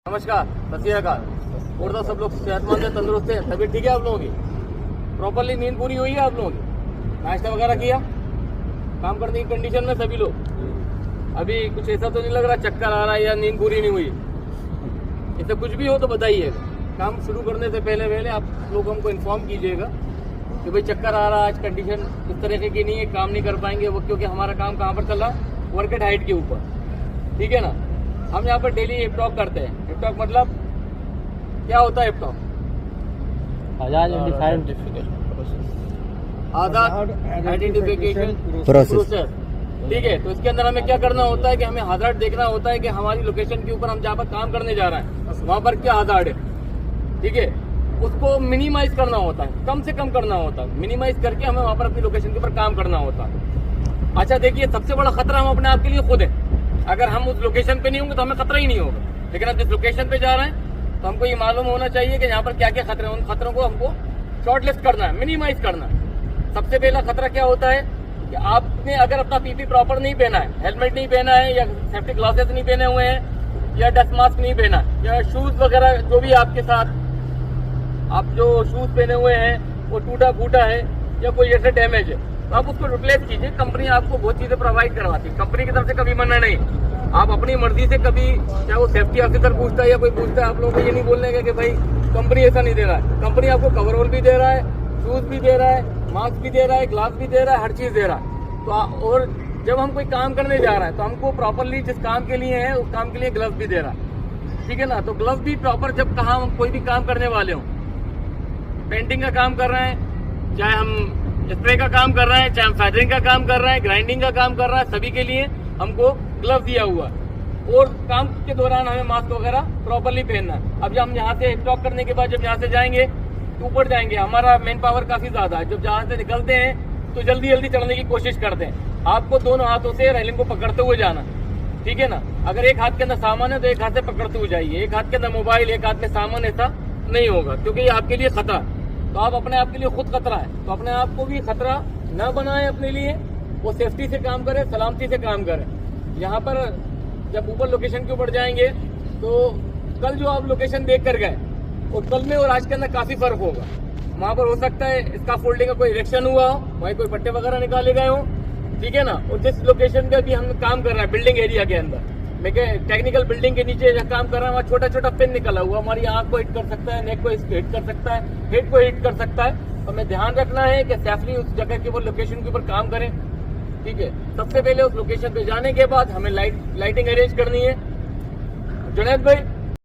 नमस्कार, सत श्री अकाल। और तो सब लोग सेहतमंद है, तंदुरुस्त है, तबीयत ठीक है आप लोगों की? प्रॉपरली नींद पूरी हुई है आप लोगों की? नाश्ता वगैरह किया? काम करने की कंडीशन में सभी लोग? अभी कुछ ऐसा तो नहीं लग रहा चक्कर आ रहा है या नींद पूरी नहीं हुई? इससे कुछ भी हो तो बताइएगा। काम शुरू करने से पहले आप लोग हमको इन्फॉर्म कीजिएगा कि भाई चक्कर आ रहा है, आज कंडीशन इस तरह की नहीं है, काम नहीं कर पाएंगे वो, क्योंकि हमारा काम कहाँ पर चल रहा है? वर्क एट हाइट के ऊपर, ठीक है ना। हम यहाँ पर डेली हिप टॉक करते हैं। हिप टॉक मतलब क्या होता है? हिप टॉक आधार आइडेंटिफिकेशन प्रोसेस, ठीक है। तो इसके अंदर हमें क्या करना होता है कि हमें हजार्ड देखना होता है कि हमारी लोकेशन के ऊपर हम जहाँ पर काम करने जा रहे हैं वहाँ पर क्या हजार्ड है, ठीक है। उसको मिनिमाइज करना होता है, कम से कम करना होता है। मिनिमाइज करके हमें वहाँ पर अपनी लोकेशन के ऊपर काम करना होता है। अच्छा देखिए, सबसे बड़ा खतरा हम अपने आप के लिए खुद है। अगर हम उस लोकेशन पे नहीं होंगे तो हमें खतरा ही नहीं होगा, लेकिन हम जिस लोकेशन पे जा रहे हैं तो हमको ये मालूम होना चाहिए कि यहाँ पर क्या क्या खतरे हैं। उन खतरों को हमको शॉर्टलिस्ट करना है, मिनिमाइज करना है। सबसे पहला खतरा क्या होता है कि आपने अगर अपना पीपी प्रॉपर नहीं पहना है, हेलमेट नहीं पहना है, या सेफ्टी ग्लासेस नहीं पहने हुए हैं, या डस्ट मास्क नहीं पहना, या शूज वगैरह जो भी आपके साथ आप जो शूज पहने हुए हैं वो टूटा फूटा है या कोई ऐसे डैमेज है, तो आप उसको रिप्लेस कीजिए। कंपनी आपको बहुत चीजें प्रोवाइड करवाती है, कंपनी की तरफ से कभी मना नहीं। आप अपनी मर्जी से कभी, चाहे वो सेफ्टी ऑफिसर पूछता है या कोई पूछता है, आप लोगों को ये नहीं बोलने का कि भाई कंपनी ऐसा नहीं दे रहा है। कंपनी आपको कवरऑल भी दे रहा है, शूज भी दे रहा है, मास्क भी दे रहा है, ग्लास भी दे रहा है, हर चीज दे रहा है। तो और जब हम कोई काम करने जा रहे हैं तो हमको प्रॉपरली जिस काम के लिए है उस काम के लिए ग्लव्स भी दे रहा है, ठीक है ना। तो ग्लव्स भी प्रॉपर, जब कहा हम कोई भी काम करने वाले हो, पेंटिंग का काम कर रहे हैं, चाहे हम स्प्रे का काम कर रहे हैं, चाहे हम फेदरिंग का काम कर रहे हैं, ग्राइंडिंग का काम कर रहे हैं, सभी के लिए हमको ग्लव दिया हुआ है। और काम के दौरान हमें मास्क वगैरह प्रॉपरली पहनना है। अब जब हम यहाँ से स्टॉक करने के बाद जब यहाँ से जाएंगे तो ऊपर जाएंगे, हमारा मैन पावर काफी ज्यादा है। जब जहाँ से निकलते हैं तो जल्दी जल्दी चढ़ने की कोशिश करते हैं। आपको दोनों हाथों से रेलिंग को पकड़ते हुए जाना, ठीक है ना। अगर एक हाथ के अंदर सामान है तो एक हाथ से पकड़ते हुए जाइए, एक हाथ के अंदर मोबाइल, एक हाथ में सामान, ऐसा नहीं होगा, क्योंकि ये आपके लिए खतरा। तो आप अपने आप के लिए खुद खतरा है, तो अपने आप को भी खतरा न बनाए अपने लिए। वो सेफ्टी से काम करे, सलामती से काम करे। यहाँ पर जब ऊपर लोकेशन के ऊपर जाएंगे तो कल जो आप लोकेशन देख कर गए और कल में और आज के अंदर काफी फर्क होगा। वहाँ पर हो सकता है इसका फोल्डिंग का कोई इरेक्शन हुआ हो, वहीं कोई पट्टे वगैरह निकाले गए हो, ठीक है ना। और जिस लोकेशन पे भी हम काम कर रहे हैं बिल्डिंग एरिया के अंदर, मैं टेक्निकल बिल्डिंग के नीचे जहाँ काम कर रहा है वहाँ छोटा छोटा पिन निकला हुआ, हमारी आंख को हिट कर सकता है, नेक को हिट कर सकता है, हेड को हिट कर सकता है। तो हमें ध्यान रखना है कि सेफली उस जगह के ऊपर लोकेशन के ऊपर काम करें, ठीक है। सबसे पहले उस लोकेशन पे जाने के बाद हमें लाइटिंग अरेंज करनी है। जुनैद भाई,